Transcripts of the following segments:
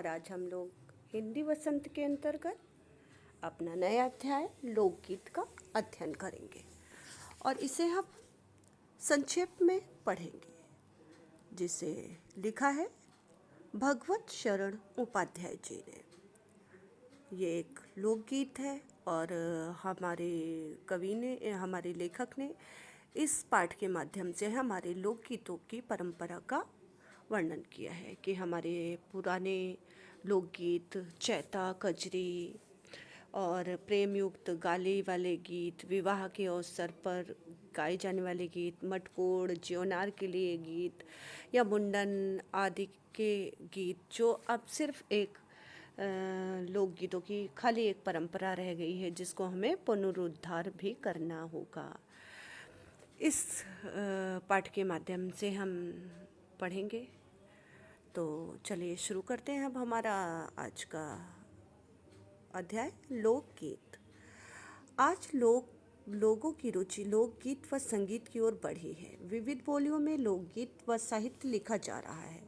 और आज हम लोग हिंदी वसंत के अंतर्गत अपना नया अध्याय लोकगीत का अध्ययन करेंगे और इसे हम संक्षेप में पढ़ेंगे, जिसे लिखा है भगवत शरण उपाध्याय जी ने। ये एक लोकगीत है और हमारे कवि ने, हमारे लेखक ने इस पाठ के माध्यम से हमारे लोकगीतों की परंपरा का वर्णन किया है कि हमारे पुराने लोकगीत चैता, कजरी और प्रेम युक्त गाले वाले गीत, विवाह के अवसर पर गाए जाने वाले गीत, मटकोड़, ज्योनार के लिए गीत या मुंडन आदि के गीत, जो अब सिर्फ एक लोकगीतों की खाली एक परंपरा रह गई है, जिसको हमें पुनरुद्धार भी करना होगा। इस पाठ के माध्यम से हम पढ़ेंगे। तो चलिए शुरू करते हैं अब हमारा आज का अध्याय लोकगीत। आज लोगों की रुचि लोकगीत व संगीत की ओर बढ़ी है। विविध बोलियों में लोकगीत व साहित्य लिखा जा रहा है।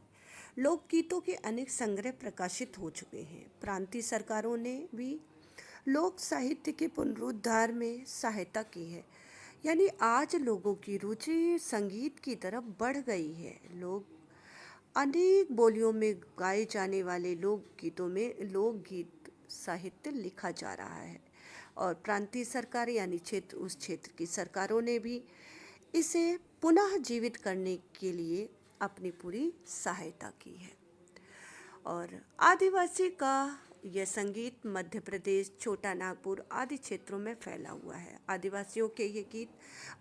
लोकगीतों के अनेक संग्रह प्रकाशित हो चुके हैं। प्रांतीय सरकारों ने भी लोक साहित्य के पुनरुद्धार में सहायता की है। यानी आज लोगों की रुचि संगीत की तरफ बढ़ गई है। लोग अनेक बोलियों में गाए जाने वाले लोकगीतों में लोकगीत साहित्य लिखा जा रहा है और प्रांतीय सरकार यानी उस क्षेत्र की सरकारों ने भी इसे पुनः जीवित करने के लिए अपनी पूरी सहायता की है। और आदिवासी का यह संगीत मध्य प्रदेश, छोटा नागपुर आदि क्षेत्रों में फैला हुआ है। आदिवासियों के ये गीत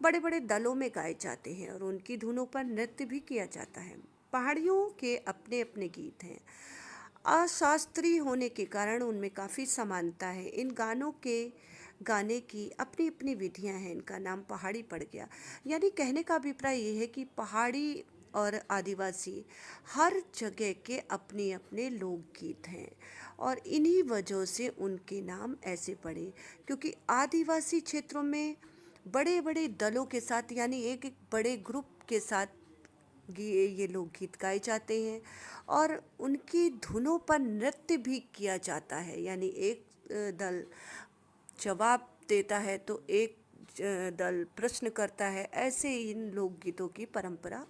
बड़े बड़े दलों में गाए जाते हैं और उनकी धुनों पर नृत्य भी किया जाता है। पहाड़ियों के अपने अपने गीत हैं। अशास्त्रीय होने के कारण उनमें काफ़ी समानता है। इन गानों के गाने की अपनी अपनी विधियां हैं। इनका नाम पहाड़ी पड़ गया। यानी कहने का अभिप्राय ये है कि पहाड़ी और आदिवासी हर जगह के अपने अपने लोकगीत हैं और इन्हीं वजह से उनके नाम ऐसे पड़े, क्योंकि आदिवासी क्षेत्रों में बड़े बड़े दलों के साथ यानी एक एक बड़े ग्रुप के साथ ये लोकगीत गाए जाते हैं और उनकी धुनों पर नृत्य भी किया जाता है। यानी एक दल जवाब देता है तो एक दल प्रश्न करता है। ऐसे इन लोकगीतों की परंपरा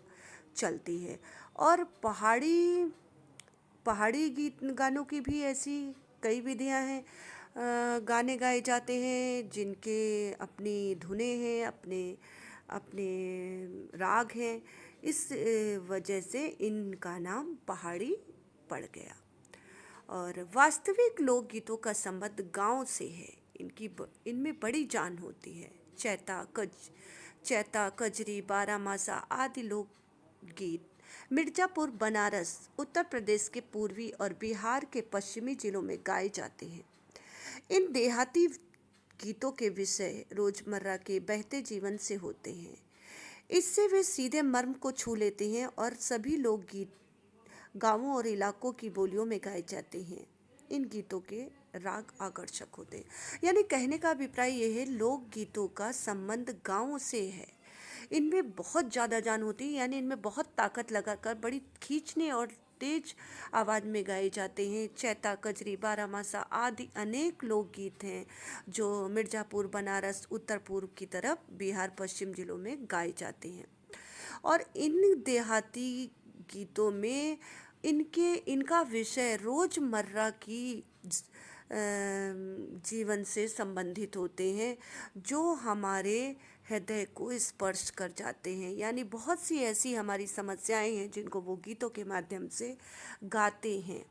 चलती है। और पहाड़ी गीत गानों की भी ऐसी कई विधियां हैं। गाने गाए जाते हैं जिनके अपनी धुनें हैं, अपने अपने राग हैं। इस वजह से इनका नाम पहाड़ी पड़ गया। और वास्तविक लोकगीतों का संबंध गांव से है। इनमें बड़ी जान होती है। चैता, कजरी, बारामासा आदि लोकगीत मिर्जापुर, बनारस, उत्तर प्रदेश के पूर्वी और बिहार के पश्चिमी जिलों में गाए जाते हैं। इन देहाती गीतों के विषय रोजमर्रा के बहते जीवन से होते हैं। इससे वे सीधे मर्म को छू लेते हैं और सभी लोकगीत गांवों और इलाकों की बोलियों में गाए जाते हैं। इन गीतों के राग आकर्षक होते हैं। यानी कहने का अभिप्राय यह है, लोकगीतों का संबंध गांव से है। इनमें बहुत ज़्यादा जान होती है। यानी इनमें बहुत ताकत लगाकर बड़ी खींचने और तेज आवाज़ में गाए जाते हैं। चैता, कजरी, बारामासा आदि अनेक लोकगीत हैं जो मिर्ज़ापुर, बनारस, उत्तर पूर्व की तरफ बिहार, पश्चिम जिलों में गाए जाते हैं। और इन देहाती गीतों में इनका विषय रोज़मर्रा की जीवन से संबंधित होते हैं, जो हमारे हृदय को स्पर्श कर जाते हैं। यानी बहुत सी ऐसी हमारी समस्याएं हैं जिनको वो गीतों के माध्यम से गाते हैं।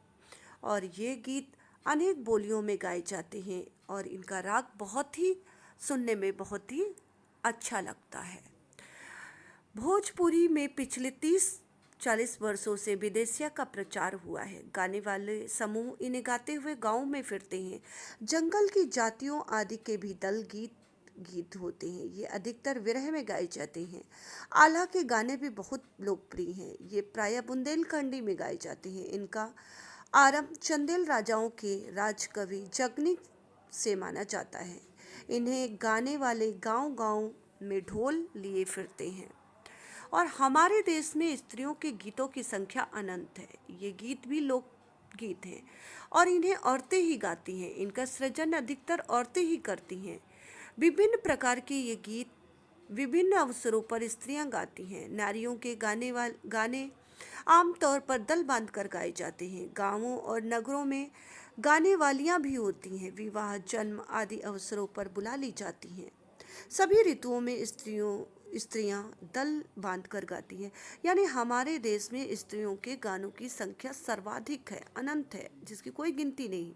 और ये गीत अनेक बोलियों में गाए जाते हैं और इनका राग बहुत ही सुनने में बहुत ही अच्छा लगता है। भोजपुरी में पिछले 30-40 वर्षों से विदेशिया का प्रचार हुआ है। गाने वाले समूह इन्हें गाते हुए गाँव में फिरते हैं। जंगल की जातियों आदि के भी दल गीत होते हैं। ये अधिकतर विरह में गाए जाते हैं। आल्हा के गाने भी बहुत लोकप्रिय हैं। ये प्रायः बुंदेलखंडी में गाए जाते हैं। इनका आरंभ चंदेल राजाओं के राजकवि जगनी से माना जाता है। इन्हें गाने वाले गांव-गांव में ढोल लिए फिरते हैं। और हमारे देश में स्त्रियों के गीतों की संख्या अनंत है। ये गीत भी लोक गीत हैं और इन्हें औरतें ही गाती हैं। इनका सृजन अधिकतर औरतें ही करती हैं। विभिन्न प्रकार के ये गीत विभिन्न अवसरों पर स्त्रियां गाती हैं। नारियों के गाने आमतौर पर दल बांधकर गाए जाते हैं। गांवों और नगरों में गाने वालियां भी होती हैं। विवाह, जन्म आदि अवसरों पर बुला ली जाती हैं। सभी ऋतुओं में स्त्रियां दल बांधकर गाती हैं। यानी हमारे देश में स्त्रियों के गानों की संख्या सर्वाधिक है, अनंत है, जिसकी कोई गिनती नहीं।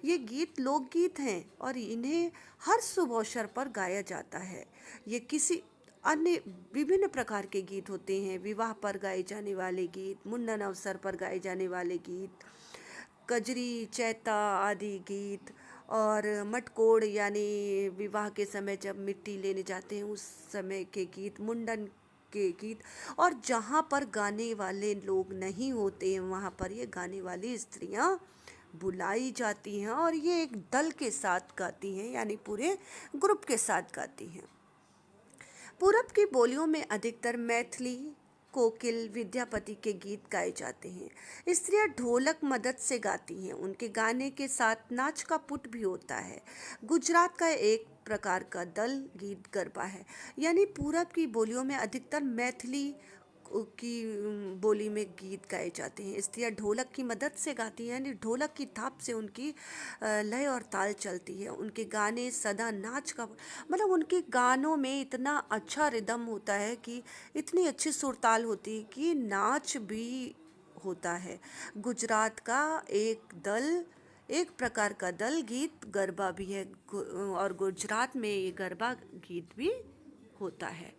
ये गीत लोकगीत हैं और इन्हें हर शुभ अवसर पर गाया जाता है। ये किसी अन्य विभिन्न प्रकार के गीत होते हैं। विवाह पर गाए जाने वाले गीत, मुंडन अवसर पर गाए जाने वाले गीत, कजरी, चैता आदि गीत, और मटकोड़ यानी विवाह के समय जब मिट्टी लेने जाते हैं उस समय के गीत, मुंडन के गीत। और जहाँ पर गाने वाले लोग नहीं होते हैं वहाँ पर ये गाने वाली स्त्रियाँ बुलाई जाती हैं और ये एक दल के साथ गाती हैं, यानी पूरे ग्रुप के साथ गाती हैं। पूरब की बोलियों में अधिकतर मैथिली, कोकिल, विद्यापति के गीत गाए जाते हैं। स्त्रियां ढोलक मदद से गाती हैं। उनके गाने के साथ नाच का पुट भी होता है। गुजरात का एक प्रकार का दल गीत गरबा है। यानी पूरब की बोलियों में अधिकतर मैथिली की बोली में गीत गाए जाते हैं। स्त्रियां ढोलक की मदद से गाती हैं, यानी ढोलक की थाप से उनकी लय और ताल चलती है। उनके गाने सदा नाच का मतलब उनके गानों में इतना अच्छा रिदम होता है कि इतनी अच्छी सुरताल होती है कि नाच भी होता है। गुजरात का एक प्रकार का दल गीत गरबा भी है और गुजरात में ये गरबा गीत भी होता है।